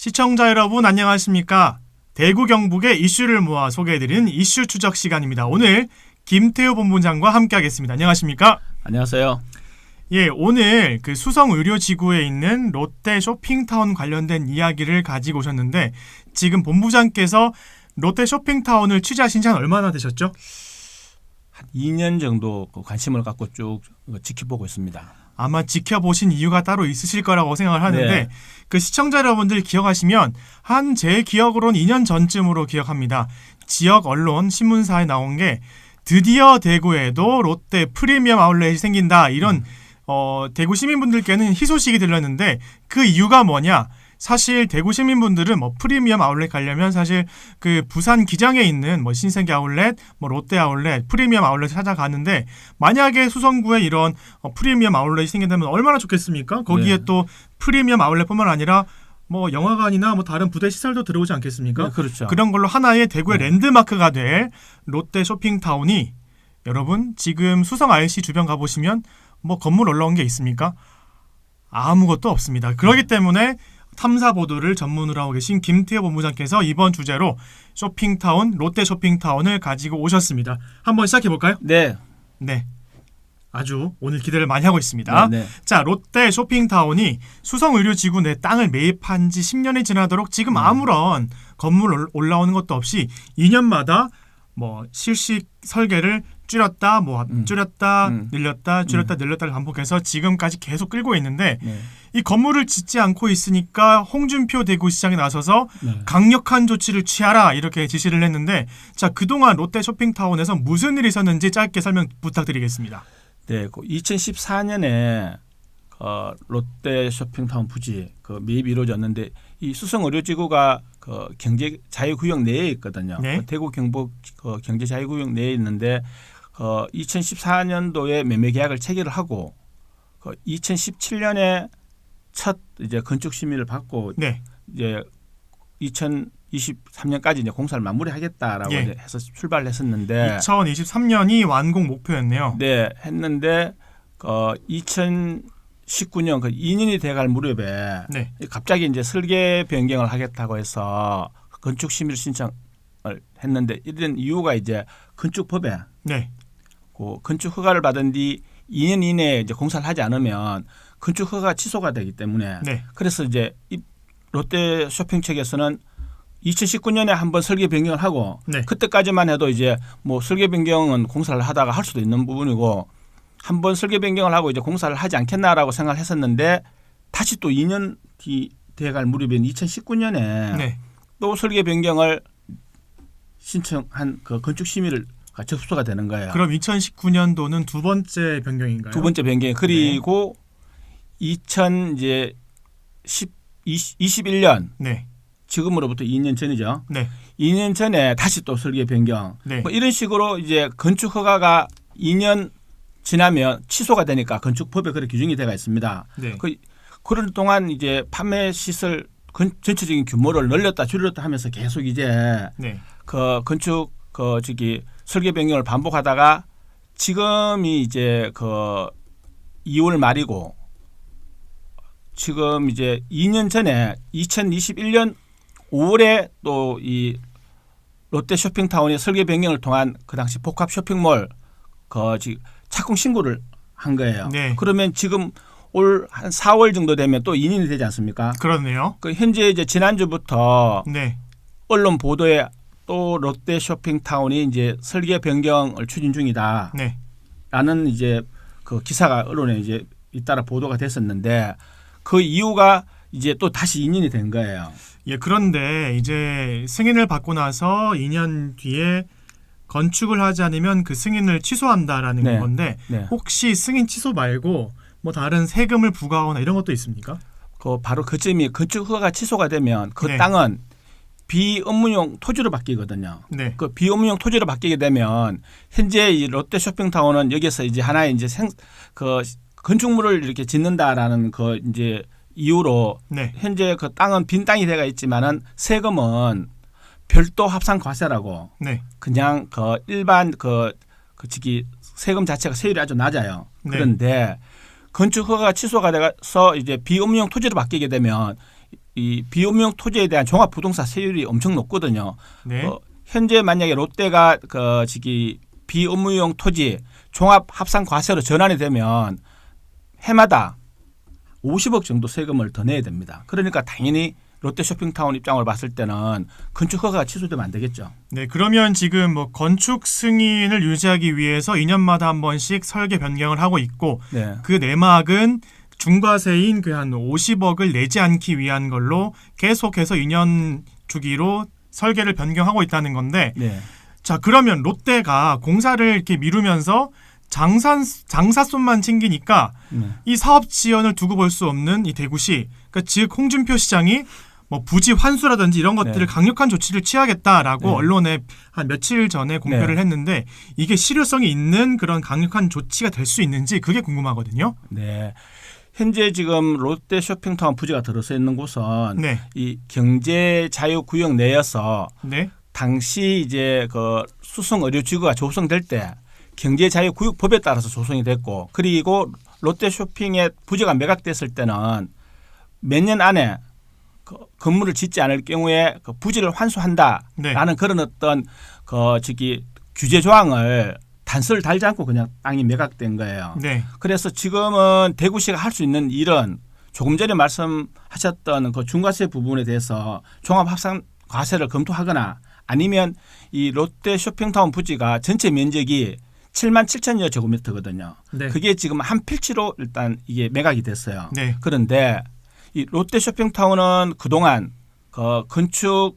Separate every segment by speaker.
Speaker 1: 시청자 여러분 안녕하십니까? 대구 경북의 이슈를 모아 소개해드리는 이슈 추적 시간입니다. 오늘 김태우 본부장과 함께하겠습니다. 안녕하십니까?
Speaker 2: 안녕하세요.
Speaker 1: 예, 오늘 그 수성 의료지구에 있는 롯데 쇼핑타운 관련된 이야기를 가지고 오셨는데 지금 본부장께서 롯데 쇼핑타운을 취재하신 지 한 얼마나 되셨죠?
Speaker 2: 한 2년 정도 관심을 갖고 쭉 지켜보고 있습니다.
Speaker 1: 아마 지켜보신 이유가 따로 있으실 거라고 생각을 하는데
Speaker 2: 네.
Speaker 1: 그 시청자 여러분들 기억하시면 한 제 기억으로는 2년 전쯤으로 기억합니다. 지역 언론 신문사에 나온 게 드디어 대구에도 롯데 프리미엄 아울렛이 생긴다 이런 대구 시민분들께는 희소식이 들렸는데 그 이유가 뭐냐? 사실 대구 시민분들은 뭐 프리미엄 아울렛 가려면 사실 그 부산 기장에 있는 뭐 신세계 아울렛, 뭐 롯데 아울렛, 프리미엄 아울렛 찾아가는데 만약에 수성구에 이런 프리미엄 아울렛이 생긴다면 얼마나 좋겠습니까? 거기에
Speaker 2: 네.
Speaker 1: 또 프리미엄 아울렛뿐만 아니라 뭐 영화관이나 뭐 다른 부대 시설도 들어오지 않겠습니까?
Speaker 2: 네, 그렇죠.
Speaker 1: 그런 걸로 하나의 대구의 랜드마크가 될 롯데 쇼핑타운이 여러분 지금 수성 IC 주변 가보시면 뭐 건물 올라온 게 있습니까? 아무것도 없습니다. 그렇기 때문에 탐사 보도를 전문으로 하고 계신 김태호 본부장께서 이번 주제로 쇼핑타운, 롯데 쇼핑타운을 가지고 오셨습니다. 한번 시작해 볼까요?
Speaker 2: 네.
Speaker 1: 네. 아주 오늘 기대를 많이 하고 있습니다.
Speaker 2: 네.
Speaker 1: 자, 롯데 쇼핑타운이 수성의료지구 내 땅을 매입한 지 10년이 지나도록 지금 아무런 건물 올라오는 것도 없이 2년마다 뭐 실식 설계를 줄였다, 뭐 줄였다, 늘렸다, 줄였다, 늘렸다를 반복해서 지금까지 계속 끌고 있는데
Speaker 2: 네.
Speaker 1: 이 건물을 짓지 않고 있으니까 홍준표 대구시장이 나서서
Speaker 2: 네.
Speaker 1: 강력한 조치를 취하라 이렇게 지시를 했는데 자 그동안 롯데 쇼핑타운에서 무슨 일이 있었는지 짧게 설명 부탁드리겠습니다.
Speaker 2: 네. 2014년에 롯데 쇼핑타운 부지 매입이 이루어졌는데 이 수성 의료지구가 경제 자유구역 내에 있거든요.
Speaker 1: 네.
Speaker 2: 대구 경북 경제 자유구역 내에 있는데 2014년도에 매매 계약을 체결을 하고 2017년에 첫 이제 건축 심의를 받고
Speaker 1: 네.
Speaker 2: 이제 2023년까지 이제 공사를 마무리하겠다라고
Speaker 1: 예.
Speaker 2: 이제 해서 출발을 했었는데
Speaker 1: 2023년이 완공 목표였네요.
Speaker 2: 네, 했는데 2019년 2년이 돼갈 무렵에
Speaker 1: 네.
Speaker 2: 갑자기 이제 설계 변경을 하겠다고 해서 건축 심의를 신청을 했는데 이런 이유가 이제 건축법에
Speaker 1: 네.
Speaker 2: 그 건축 허가를 받은 뒤 2년 이내에 이제 공사를 하지 않으면 건축 허가 취소가 되기 때문에
Speaker 1: 네.
Speaker 2: 그래서 이제 이 롯데 쇼핑 측에서는 2019년에 한번 설계 변경을 하고
Speaker 1: 네.
Speaker 2: 그때까지만 해도 이제 뭐 설계 변경은 공사를 하다가 할 수도 있는 부분이고 한번 설계 변경을 하고 이제 공사를 하지 않겠나라고 생각을 했었는데 다시 또 2년 뒤 돼갈 무렵인 2019년에
Speaker 1: 네.
Speaker 2: 또 설계 변경을 신청한 그 건축 심의를 접수가 되는 거예요.
Speaker 1: 그럼 2019년도는 두 번째 변경인가요?
Speaker 2: 두 번째 변경 그리고 2021년
Speaker 1: 네.
Speaker 2: 지금으로부터 2년 전이죠.
Speaker 1: 네.
Speaker 2: 2년 전에 다시 또 설계 변경.
Speaker 1: 네.
Speaker 2: 뭐 이런 식으로 이제 건축 허가가 2년 지나면 취소가 되니까 건축법에 그렇게 규정이 되어 있습니다.
Speaker 1: 네.
Speaker 2: 그런 동안 이제 판매 시설 전체적인 규모를 늘렸다 줄였다 하면서 계속 이제
Speaker 1: 네.
Speaker 2: 그 건축 설계 변경을 반복하다가 지금이 이제 2월 말이고 지금 이제 2년 전에 2021년 5월에 또 이 롯데 쇼핑타운의 설계 변경을 통한 그 당시 복합 쇼핑몰 착공 신고를 한 거예요.
Speaker 1: 네.
Speaker 2: 그러면 지금 올 한 4월 정도 되면 또 2년이 되지 않습니까?
Speaker 1: 그렇네요.
Speaker 2: 현재 이제 지난주부터
Speaker 1: 네.
Speaker 2: 언론 보도에 또 롯데 쇼핑타운이 이제 설계 변경을 추진 중이다.
Speaker 1: 네.
Speaker 2: 라는 이제 그 기사가 언론에 이제 잇따라 보도가 됐었는데 그 이유가 이제 또 다시 2년이 된 거예요.
Speaker 1: 예, 그런데 이제 승인을 받고 나서 2년 뒤에 건축을 하지 않으면 그 승인을 취소한다라는
Speaker 2: 네.
Speaker 1: 건데
Speaker 2: 네.
Speaker 1: 혹시 승인 취소 말고 뭐 다른 세금을 부과하거나 이런 것도 있습니까?
Speaker 2: 바로 그 점이 건축 허가가 취소가 되면 그
Speaker 1: 네.
Speaker 2: 땅은 비업무용 토지로 바뀌거든요.
Speaker 1: 네.
Speaker 2: 그 비업무용 토지로 바뀌게 되면 현재 이 롯데 쇼핑타운은 여기서 이제 하나의 이제 건축물을 이렇게 짓는다라는 그 이제 이유로
Speaker 1: 네.
Speaker 2: 현재 그 땅은 빈 땅이 돼가 있지만은 세금은 별도 합산 과세라고
Speaker 1: 네.
Speaker 2: 그냥 일반 세금 자체가 세율이 아주 낮아요.
Speaker 1: 네.
Speaker 2: 그런데 건축 허가가 취소가 돼서 이제 비업무용 토지로 바뀌게 되면 이 비업무용 토지에 대한 종합 부동산 세율이 엄청 높거든요.
Speaker 1: 네.
Speaker 2: 현재 만약에 롯데가 그 저기 비업무용 토지 종합 합산 과세로 전환이 되면 해마다 50억 정도 세금을 더 내야 됩니다. 그러니까 당연히 롯데 쇼핑타운 입장으로 봤을 때는 건축 허가가 취소되면 안 되겠죠.
Speaker 1: 네, 그러면 지금 뭐 건축 승인을 유지하기 위해서 2년마다 한 번씩 설계 변경을 하고 있고
Speaker 2: 네.
Speaker 1: 그 내막은 중과세인 그 한 50억을 내지 않기 위한 걸로 계속해서 2년 주기로 설계를 변경하고 있다는 건데
Speaker 2: 네.
Speaker 1: 자, 그러면 롯데가 공사를 이렇게 미루면서 장사손만 챙기니까 이 사업 지원을 두고 볼 수 없는 이 대구시, 그러니까 즉 홍준표 시장이 뭐 부지 환수라든지 이런 것들을
Speaker 2: 네.
Speaker 1: 강력한 조치를 취하겠다라고
Speaker 2: 네.
Speaker 1: 언론에 한 며칠 전에 공표를
Speaker 2: 네.
Speaker 1: 했는데 이게 실효성이 있는 그런 강력한 조치가 될 수 있는지 그게 궁금하거든요.
Speaker 2: 네. 현재 지금 롯데 쇼핑타운 부지가 들어서 있는 곳은
Speaker 1: 네,
Speaker 2: 이 경제 자유 구역 내에서
Speaker 1: 네,
Speaker 2: 당시 이제 그 수송 의료 지구가 조성될 때 경제 자유 구역 법에 따라서 조성이 됐고 그리고 롯데 쇼핑의 부지가 매각됐을 때는 몇 년 안에 그 건물을 짓지 않을 경우에 그 부지를 환수한다라는
Speaker 1: 네.
Speaker 2: 그런 어떤 그 저기 규제 조항을 단서를 달지 않고 그냥 땅이 매각된 거예요.
Speaker 1: 네,
Speaker 2: 그래서 지금은 대구시가 할 수 있는 일은 조금 전에 말씀하셨던 그 중과세 부분에 대해서 종합합산 과세를 검토하거나 아니면 이 롯데 쇼핑타운 부지가 전체 면적이 7만 7천여 제곱미터거든요.
Speaker 1: 네.
Speaker 2: 그게 지금 한 필지로 일단 이게 매각이 됐어요.
Speaker 1: 네.
Speaker 2: 그런데 이 롯데 쇼핑타운은 그동안 그 건축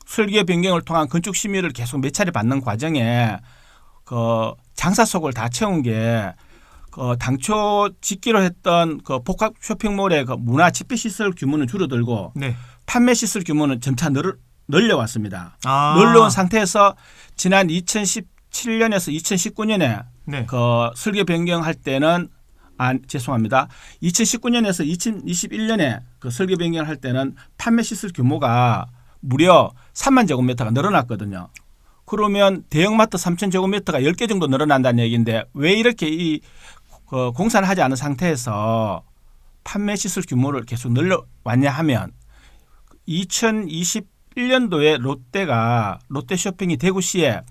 Speaker 2: 설계 변경을 통한 건축 심의를 계속 몇 차례 받는 과정에 그 장사속을 다 채운 게 그 당초 짓기로 했던 그 복합 쇼핑몰의 그 문화 집배 시설 규모는 줄어들고
Speaker 1: 네.
Speaker 2: 판매 시설 규모는 점차 늘려왔습니다.
Speaker 1: 아,
Speaker 2: 늘려온 상태에서 지난 2017년에서 2019년에
Speaker 1: 네.
Speaker 2: 그 설계 변경할 때는 죄송합니다. 2019년에서 2021년에 그 설계 변경을 할 때는 판매 시설 규모가 무려 3만 제곱미터가 늘어났거든요. 그러면 대형마트 3천 제곱미터가 10개 정도 늘어난다는 얘기인데 왜 이렇게 이 공사를 하지 않은 상태에서 판매 시설 규모를 계속 늘려왔냐 하면 2021년도에 롯데 쇼핑이 대구시에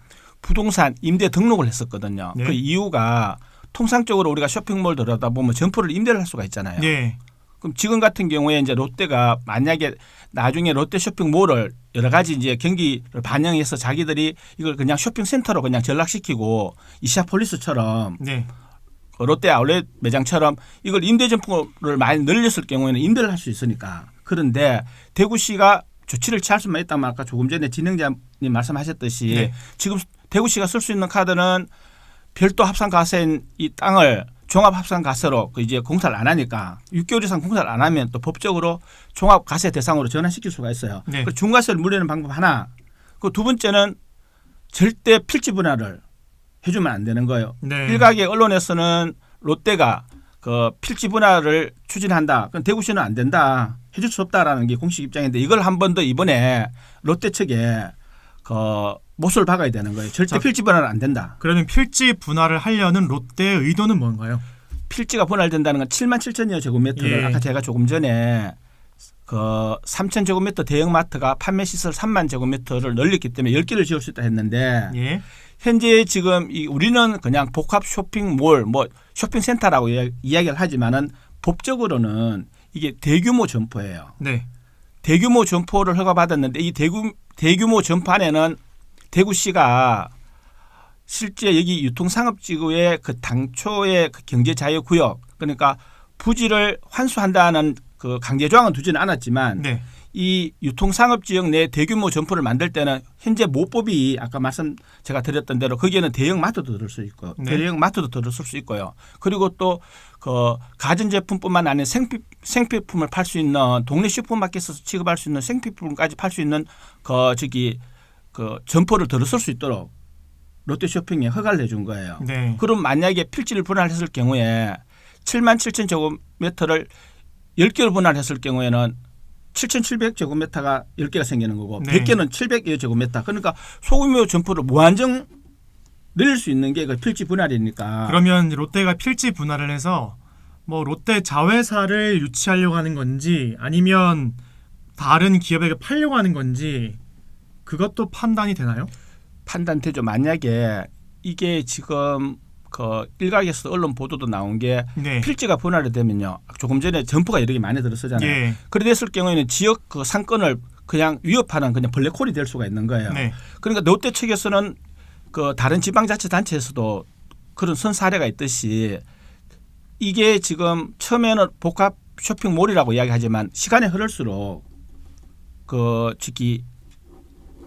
Speaker 2: 부동산 임대 등록을 했었거든요.
Speaker 1: 네.
Speaker 2: 그 이유가 통상적으로 우리가 쇼핑몰 들여다보면 점포를 임대를 할 수가 있잖아요.
Speaker 1: 네.
Speaker 2: 그럼 지금 같은 경우에 이제 롯데가 만약에 나중에 롯데 쇼핑몰을 여러 가지 이제 경기를 반영해서 자기들이 이걸 그냥 쇼핑센터로 그냥 전락시키고 이시아폴리스처럼
Speaker 1: 네.
Speaker 2: 롯데 아울렛 매장처럼 이걸 임대 점포를 많이 늘렸을 경우에는 임대를 할 수 있으니까. 그런데 대구시가 조치를 취할 수만 있다면 아까 조금 전에 진행자님 말씀하셨듯이
Speaker 1: 네.
Speaker 2: 지금 대구시가 쓸 수 있는 카드는 별도 합산가세인 이 땅을 종합합산가세로 그 이제 공사를 안 하니까 6개월 이상 공사를 안 하면 또 법적으로 종합가세 대상으로 전환시킬 수가 있어요.
Speaker 1: 네.
Speaker 2: 그 중과세를 물리는 방법 하나. 그 두 번째는 절대 필지 분할을 해주면 안 되는 거예요.
Speaker 1: 네.
Speaker 2: 일각의 언론에서는 롯데가 그 필지 분할을 추진한다. 그건 대구시는 안 된다. 해줄 수 없다라는 게 공식 입장인데 이걸 한 번 더 이번에 롯데 측에 그 못을 박아야 되는 거예요. 절대
Speaker 1: 자,
Speaker 2: 필지 분할은 안 된다.
Speaker 1: 그러면 필지 분할을 하려는 롯데의 의도는 뭔가요?
Speaker 2: 필지가 분할된다는 건 7만 7천여 제곱미터를
Speaker 1: 예.
Speaker 2: 아까 제가 조금 전에 그 3천 제곱미터 대형마트가 판매 시설 3만 제곱미터를 늘렸기 때문에 10개를 지을 수 있다 했는데
Speaker 1: 예.
Speaker 2: 현재 지금 우리는 그냥 복합 쇼핑몰 뭐 쇼핑센터라고 이야기를 하지만은 법적으로는 이게 대규모 점포예요.
Speaker 1: 네.
Speaker 2: 대규모 점포를 허가받았는데 이 대규모 점포 안에는 대구시가 실제 여기 유통상업지구의 그 당초의 그 경제자유구역 그러니까 부지를 환수한다는 그 강제조항은 두지는 않았지만
Speaker 1: 네.
Speaker 2: 이 유통상업지역 내 대규모 점포를 만들 때는 현재 모법이 아까 말씀 제가 드렸던 대로 거기에는 대형 마트도 들을 수 있고
Speaker 1: 네.
Speaker 2: 대형 마트도 들었을 수 있고요. 그리고 또 그 가전제품뿐만 아니라 생필품을 팔 수 있는 동네 슈퍼마켓에서 취급할 수 있는 생필품까지 팔 수 있는 그 점포를 들었을 수 있도록 롯데쇼핑에 허가를 해준 거예요.
Speaker 1: 네.
Speaker 2: 그럼 만약에 필지를 분할했을 경우에 7만 7천 제곱미터를 10개로 분할했을 경우에는 7,700제곱미터가 10개가 생기는 거고
Speaker 1: 네.
Speaker 2: 100개는 700여 제곱미터. 그러니까 소규모 점포를 무한정 늘릴 수 있는 게 그 필지 분할이니까.
Speaker 1: 그러면 롯데가 필지 분할을 해서 뭐 롯데 자회사를 유치하려고 하는 건지 아니면 다른 기업에게 팔려고 하는 건지 그것도 판단이 되나요?
Speaker 2: 판단되죠. 만약에 이게 지금 그 일각에서 언론 보도도 나온 게
Speaker 1: 네.
Speaker 2: 필지가 분할이 되면요. 조금 전에 점포가 여러 개 많이 들었었잖아요.
Speaker 1: 예.
Speaker 2: 그래 됐을 경우에는 지역 그 상권을 그냥 위협하는 그냥 블랙홀이 될 수가 있는 거예요.
Speaker 1: 네.
Speaker 2: 그러니까 롯데 측에서는 그 다른 지방자치단체에서도 그런 선 사례가 있듯이 이게 지금 처음에는 복합 쇼핑몰이라고 이야기하지만 시간이 흐를수록 그 특히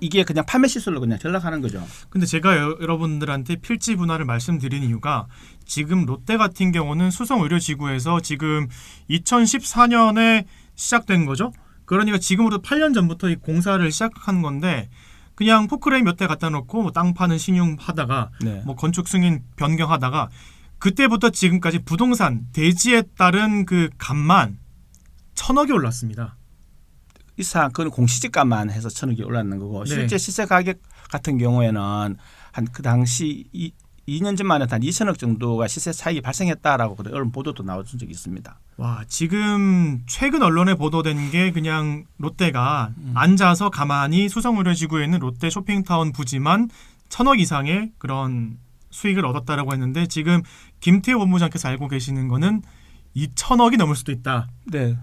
Speaker 2: 이게 그냥 판매 시설로 그냥 전락하는 거죠.
Speaker 1: 근데 제가 여러분들한테 필지 분할을 말씀드린 이유가 지금 롯데 같은 경우는 수성의료지구에서 지금 2014년에 시작된 거죠. 그러니까 지금으로 8년 전부터 이 공사를 시작한 건데 그냥 포크레인 몇 대 갖다 놓고 뭐 땅 파는 신용하다가
Speaker 2: 네.
Speaker 1: 뭐 건축 승인 변경하다가 그때부터 지금까지 부동산 대지에 따른 그 값만 1,000억이 올랐습니다.
Speaker 2: 이상 그건 공시지가만 해서 1,000억이 올랐는 거고
Speaker 1: 네.
Speaker 2: 실제 시세 가격 같은 경우에는 한 그 당시 2년 전만 해도 한 2,000억 정도가 시세 차익이 발생했다라고 그런 언론 보도도 나온 적이 있습니다.
Speaker 1: 와, 지금 최근 언론에 보도된 게 그냥 롯데가 앉아서 가만히 수성의료지구에 있는 롯데 쇼핑타운 부지만 1,000억 이상의 그런 수익을 얻었다라고 했는데 지금 김태호 본부장께서 알고 계시는 거는 2,000억이 넘을 수도 있다.
Speaker 2: 네.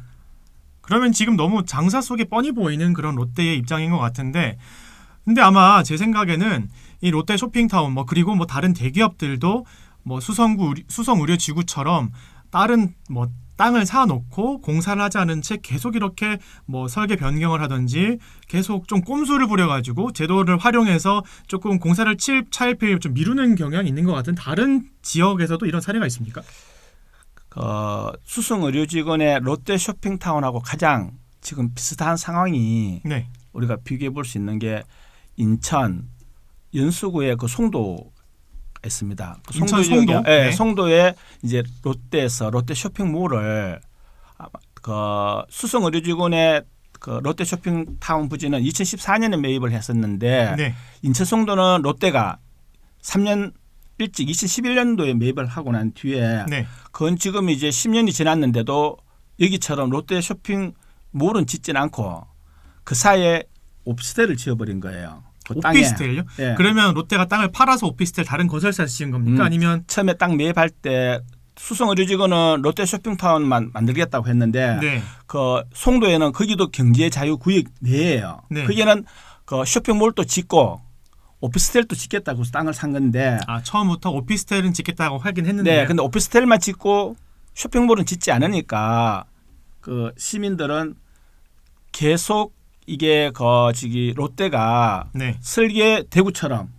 Speaker 1: 그러면 지금 너무 장사 속에 뻔히 보이는 그런 롯데의 입장인 것 같은데 근데 아마 제 생각에는 이 롯데 쇼핑타운 뭐 그리고 뭐 다른 대기업들도 뭐 수성의료지구처럼 다른 뭐 땅을 사놓고 공사를 하지 않은 채 계속 이렇게 뭐 설계 변경을 하든지 계속 좀 꼼수를 부려가지고 제도를 활용해서 조금 공사를 차일피일 좀 미루는 경향이 있는 것 같은 다른 지역에서도 이런 사례가 있습니까?
Speaker 2: 수성의료직원의 롯데 쇼핑타운하고 가장 지금 비슷한 상황이
Speaker 1: 네.
Speaker 2: 우리가 비교해 볼 수 있는 게 인천 연수구의 그 송도에 있습니다. 그
Speaker 1: 인천
Speaker 2: 송도 지역에,
Speaker 1: 송도?
Speaker 2: 네.
Speaker 1: 네.
Speaker 2: 송도에 이제 롯데에서 롯데 쇼핑몰을 그 수성의료직원의 그 롯데 쇼핑타운 부지는 2014년에 매입을 했었는데
Speaker 1: 네.
Speaker 2: 인천 송도는 롯데가 3년 일찍 2011년도에 매입을 하고 난 뒤에
Speaker 1: 네.
Speaker 2: 그건 지금 이제 10년이 지났는데도 여기처럼 롯데 쇼핑몰은 짓진 않고 그 사이에 오피스텔을 지어버린 거예요. 그 땅에.
Speaker 1: 오피스텔요?
Speaker 2: 네.
Speaker 1: 그러면 롯데가 땅을 팔아서 오피스텔 다른 건설사 지은 겁니까? 아니면
Speaker 2: 처음에 땅 매입할 때 수성의료직원은 롯데 쇼핑타운만 만들겠다고 했는데
Speaker 1: 네.
Speaker 2: 그 송도에는 거기도 경제 자유 구역 내예요.
Speaker 1: 네.
Speaker 2: 거기는 그 쇼핑몰도 짓고 오피스텔도 짓겠다고 해서 땅을 산 건데
Speaker 1: 처음부터 오피스텔은 짓겠다고 하긴 했는데
Speaker 2: 네, 근데 오피스텔만 짓고 쇼핑몰은 짓지 않으니까 그 시민들은 계속 이게 저기 롯데가
Speaker 1: 네.
Speaker 2: 설계 대구처럼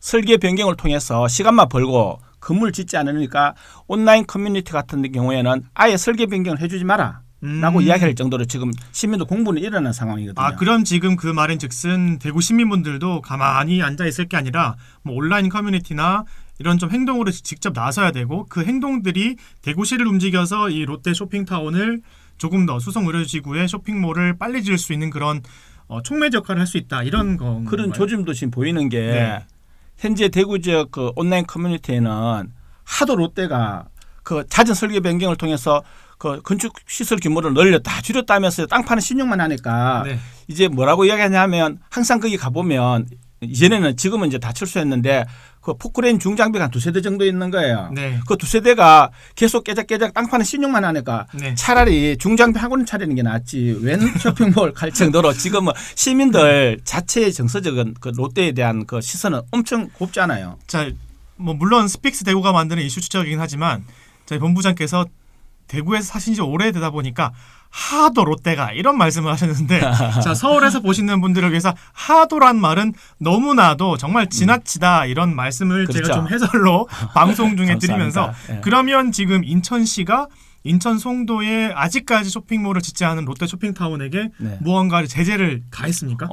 Speaker 2: 설계 변경을 통해서 시간만 벌고 건물 짓지 않으니까 온라인 커뮤니티 같은 경우에는 아예 설계 변경을 해주지 마라. 라고 이야기할 정도로 지금 시민도 공분이 일어난 상황이거든요.
Speaker 1: 그럼 지금 그 말인즉슨 대구 시민분들도 가만히 앉아 있을 게 아니라 뭐 온라인 커뮤니티나 이런 좀 행동으로 직접 나서야 되고 그 행동들이 대구시를 움직여서 이 롯데 쇼핑타운을 조금 더 수성의료지구의 쇼핑몰을 빨리 지을 수 있는 그런 촉매제 역할을 할 수 있다 이런 거
Speaker 2: 그런 조짐도 지금 보이는 게
Speaker 1: 네.
Speaker 2: 현재 대구 지역 그 온라인 커뮤니티에는 하도 롯데가 그 잦은 설계 변경을 통해서 그 건축 시설 규모를 늘렸다 줄였다면서 땅 파는 신용만 하니까
Speaker 1: 네.
Speaker 2: 이제 뭐라고 이야기하냐면 항상 거기 가보면 이전에는 지금은 이제 다 철수했는데 그 포크레인 중장비가 한 2세대 정도 있는 거예요.
Speaker 1: 네.
Speaker 2: 그 2세대가 계속 깨작깨작 땅 파는 신용만 하니까
Speaker 1: 네.
Speaker 2: 차라리 중장비 학원을 차리는 게 낫지 웬 쇼핑몰 갈 정도로 지금은 시민들 자체의 정서적인 그 롯데에 대한 그 시선은 엄청 곱잖아요.
Speaker 1: 자, 뭐 물론 스픽스 대구가 만드는 이슈 추적이긴 하지만 저희 본부장께서 대구에서 사신 지 오래되다 보니까 하도 롯데가 이런 말씀을 하셨는데 자 서울에서 보시는 분들을 위해서 하도란 말은 너무나도 정말 지나치다 이런 말씀을
Speaker 2: 그렇죠.
Speaker 1: 제가 좀 해설로 방송 중에 드리면서
Speaker 2: 예.
Speaker 1: 그러면 지금 인천시가 인천 송도에 아직까지 쇼핑몰을 짓지 않은 롯데 쇼핑타운에게
Speaker 2: 네.
Speaker 1: 무언가 제재를 가했습니까?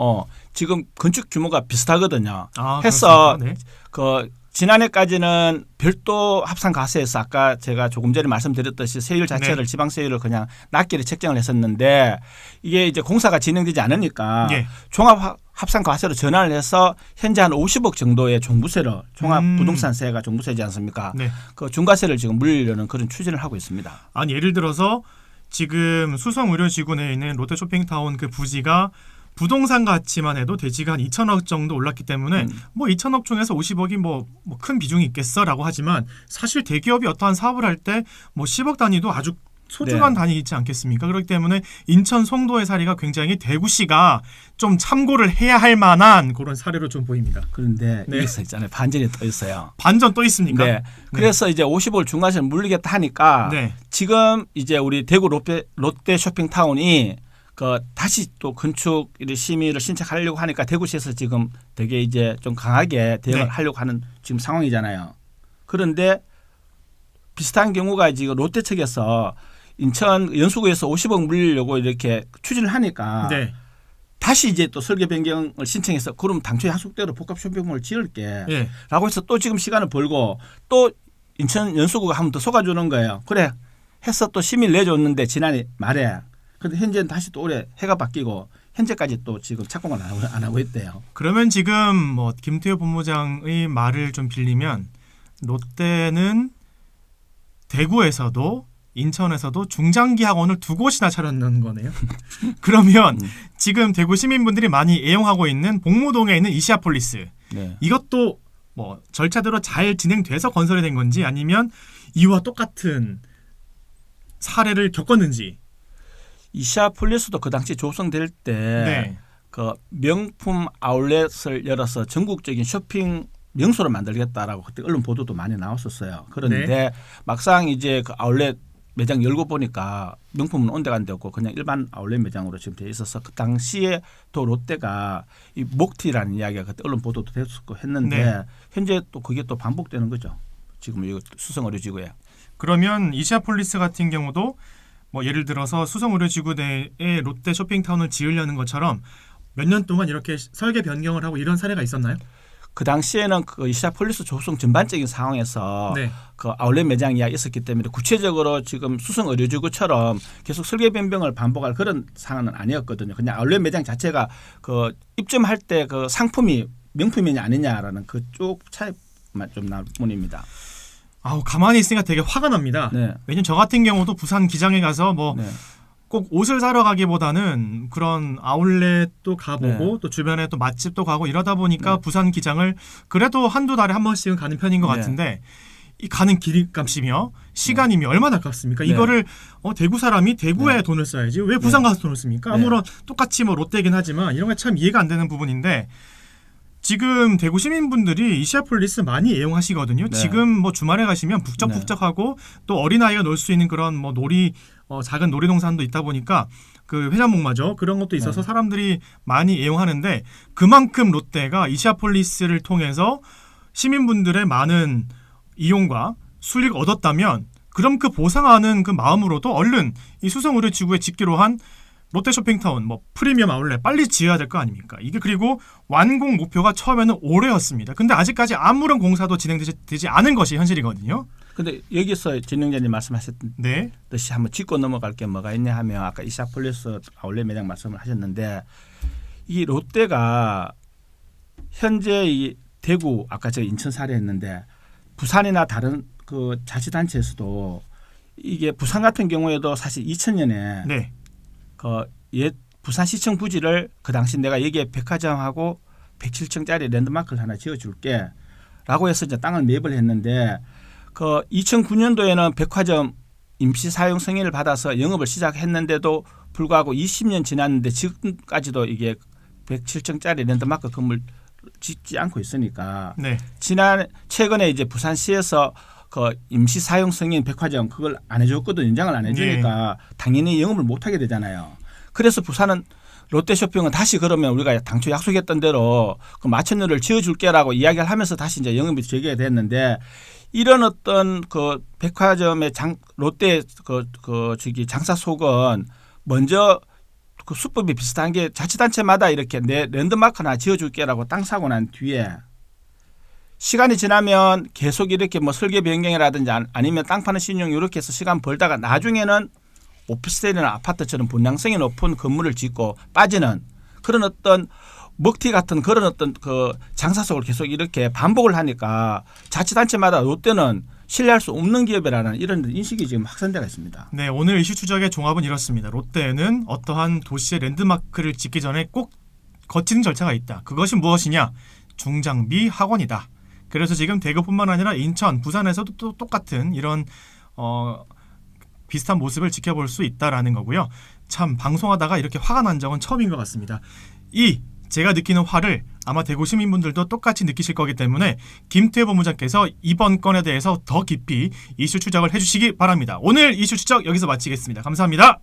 Speaker 2: 지금 건축 규모가 비슷하거든요.
Speaker 1: 아,
Speaker 2: 해서
Speaker 1: 그렇습니까? 네.
Speaker 2: 그 지난해까지는 별도 합산 과세에서 아까 제가 조금 전에 말씀드렸듯이 세율 자체를
Speaker 1: 네.
Speaker 2: 지방 세율을 그냥 낮게 책정을 했었는데 이게 이제 공사가 진행되지 않으니까
Speaker 1: 예.
Speaker 2: 종합 합산 과세로 전환을 해서 현재 한 50억 정도의 종부세를 종합 부동산세가 종부세지 않습니까?
Speaker 1: 네.
Speaker 2: 그 중과세를 지금 물리려는 그런 추진을 하고 있습니다.
Speaker 1: 아니 예를 들어서 지금 수성의료지구 내에 있는 롯데쇼핑타운 그 부지가 부동산 가치만 해도 대지가 한 2천억 정도 올랐기 때문에 뭐 2천억 중에서 50억이 뭐 큰 비중이 있겠어라고 하지만 사실 대기업이 어떠한 사업을 할 때 뭐 10억 단위도 아주 소중한
Speaker 2: 네.
Speaker 1: 단위 있지 않겠습니까? 그렇기 때문에 인천 송도의 사례가 굉장히 대구시가 좀 참고를 해야 할 만한 그런 사례로 좀 보입니다.
Speaker 2: 그런데
Speaker 1: 네.
Speaker 2: 여기서 있잖아요. 반전이 또 있어요.
Speaker 1: 반전 또 있습니까?
Speaker 2: 네. 그래서 이제 50억 중과세를 물리겠다 하니까
Speaker 1: 네.
Speaker 2: 지금 이제 우리 대구 롯데 쇼핑타운이 그 다시 또 건축 심의를 신청하려고 하니까 대구시에서 지금 되게 이제 좀 강하게 대응을
Speaker 1: 네.
Speaker 2: 하려고 하는 지금 상황이잖아요. 그런데 비슷한 경우가 지금 롯데 측에서 인천 연수구에서 50억 물리려고 이렇게 추진을 하니까
Speaker 1: 네.
Speaker 2: 다시 이제 또 설계 변경을 신청해서 그럼 당초에 약속대로 복합 쇼핑몰을 지을게
Speaker 1: 예.
Speaker 2: 라고 해서 또 지금 시간을 벌고 또 인천 연수구가 한 번 더 속아주는 거예요. 그래 해서 또 심의를 내줬는데 지난해 말에 근데 현재는 다시 또 올해 해가 바뀌고 현재까지 또 지금 착공을 안 하고 있대요.
Speaker 1: 그러면 지금 뭐 김태호 본부장의 말을 좀 빌리면 롯데는 대구에서도 인천에서도 중장기 학원을 두 곳이나 차렸는 거네요. 그러면 지금 대구 시민분들이 많이 애용하고 있는 복무동에 있는 이시아폴리스
Speaker 2: 네.
Speaker 1: 이것도 뭐 절차대로 잘 진행돼서 건설이 된 건지 아니면 이와 똑같은 사례를 겪었는지.
Speaker 2: 이시아폴리스도 그 당시 조성될 때
Speaker 1: 네.
Speaker 2: 그 명품 아울렛을 열어서 전국적인 쇼핑 명소를 만들겠다라고 그때 언론 보도도 많이 나왔었어요. 그런데
Speaker 1: 네.
Speaker 2: 막상 이제 그 아울렛 매장 열고 보니까 명품은 온데간데 없고 그냥 일반 아울렛 매장으로 지금 돼 있어서 그 당시에 또 롯데가 이 목티라는 이야기가 그때 언론 보도도 됐었고 했는데
Speaker 1: 네.
Speaker 2: 현재 또 그게 또 반복되는 거죠. 지금 이 수성의료지구에.
Speaker 1: 그러면 이시아폴리스 같은 경우도 뭐 예를 들어서 수성의료지구 내에 롯데 쇼핑타운을 지으려는 것처럼 몇 년 동안 이렇게 설계 변경을 하고 이런 사례가 있었나요?
Speaker 2: 그 당시에는 그 이시아폴리스 조성 전반적인 상황에서
Speaker 1: 네.
Speaker 2: 그 아울렛 매장 이야기 있었기 때문에 구체적으로 지금 수성의료지구처럼 계속 설계 변경을 반복할 그런 상황은 아니었거든요. 그냥 아울렛 매장 자체가 그 입점할 때 그 상품이 명품이냐 아니냐라는 그쪽 차이만 좀 나올 뿐입니다.
Speaker 1: 아우 가만히 있으니까 되게 화가 납니다.
Speaker 2: 네.
Speaker 1: 왜냐면 저 같은 경우도 부산 기장에 가서 뭐 꼭
Speaker 2: 네.
Speaker 1: 옷을 사러 가기보다는 그런 아울렛도 가보고
Speaker 2: 네.
Speaker 1: 또 주변에 또 맛집도 가고 이러다 보니까
Speaker 2: 네.
Speaker 1: 부산 기장을 그래도 한두 달에 한 번씩은 가는 편인 것
Speaker 2: 네.
Speaker 1: 같은데 이 가는 길값이며 시간이며 얼마나 아깝습니까?
Speaker 2: 네.
Speaker 1: 이거를 대구 사람이 대구에
Speaker 2: 네.
Speaker 1: 돈을 써야지 왜 부산 가서 돈을 씁니까?
Speaker 2: 네.
Speaker 1: 아무런 똑같이 뭐 롯데긴 하지만 이런 게 참 이해가 안 되는 부분인데 지금 대구 시민분들이 이시아폴리스 많이 애용하시거든요.
Speaker 2: 네.
Speaker 1: 지금 뭐 주말에 가시면 북적북적하고 또 어린아이가 놀 수 있는 그런 뭐 작은 놀이동산도 있다 보니까 그 회전목마죠. 그런 것도 있어서
Speaker 2: 네.
Speaker 1: 사람들이 많이 애용하는데 그만큼 롯데가 이시아폴리스를 통해서 시민분들의 많은 이용과 수익을 얻었다면 그럼 그 보상하는 그 마음으로도 얼른 이 수성의료지구에 짓기로 한 롯데쇼핑타운 뭐 프리미엄 아울렛 빨리 지어야 될 거 아닙니까? 이게 그리고 완공 목표가 처음에는 올해였습니다. 근데 아직까지 아무런 공사도 진행되지 않은 것이 현실이거든요.
Speaker 2: 근데 여기서 진영자님 말씀하셨듯이
Speaker 1: 네.
Speaker 2: 한번 짚고 넘어갈 게 뭐가 있냐 하면 아까 이시아폴리스 아울렛 매장 말씀을 하셨는데 이 롯데가 현재 이 대구 아까 제가 인천 사례했는데 부산이나 다른 그 자치단체에서도 이게 부산 같은 경우에도 사실 2000년에
Speaker 1: 네.
Speaker 2: 그 옛 부산시청 부지를 그 당시 내가 여기에 백화점하고 107층짜리 랜드마크를 하나 지어줄게라고 해서 이제 땅을 매입을 했는데 그 2009년도에는 백화점 임시 사용 승인을 받아서 영업을 시작했는데도 불구하고 20년 지났는데 지금까지도 이게 107층짜리 랜드마크 건물 짓지 않고 있으니까
Speaker 1: 네.
Speaker 2: 최근에 이제 부산시에서 그 임시 사용 승인 백화점 그걸 안 해줬거든 인정을 안 해주니까 당연히 영업을 못 하게 되잖아요. 그래서 부산은 롯데쇼핑은 다시 그러면 우리가 당초 약속했던 대로 그 마천루를 지어줄게라고 이야기를 하면서 다시 이제 영업이 재개가 됐는데 이런 어떤 그 백화점의 롯데 저기 장사 속은 먼저 그 수법이 비슷한 게 자치단체마다 이렇게 내 랜드마크 하나 지어줄게라고 땅 사고 난 뒤에 시간이 지나면 계속 이렇게 뭐 설계 변경이라든지 아니면 땅 파는 신용 이렇게 해서 시간 벌다가 나중에는 오피스텔이나 아파트처럼 분양성이 높은 건물을 짓고 빠지는 그런 어떤 먹튀 같은 그런 어떤 그 장사 속을 계속 이렇게 반복을 하니까 자치단체마다 롯데는 신뢰할 수 없는 기업이라는 이런 인식이 지금 확산되어 있습니다.
Speaker 1: 네, 오늘 이슈 추적의 종합은 이렇습니다. 롯데는 어떠한 도시의 랜드마크를 짓기 전에 꼭 거치는 절차가 있다. 그것이 무엇이냐? 중장비 학원이다. 그래서 지금 대구뿐만 아니라 인천, 부산에서도 또 똑같은 이런 비슷한 모습을 지켜볼 수 있다라는 거고요. 참 방송하다가 이렇게 화가 난 적은 처음인 것 같습니다. 제가 느끼는 화를 아마 대구 시민분들도 똑같이 느끼실 거기 때문에 김태호 본부장께서 이번 건에 대해서 더 깊이 이슈 추적을 해주시기 바랍니다. 오늘 이슈 추적 여기서 마치겠습니다. 감사합니다.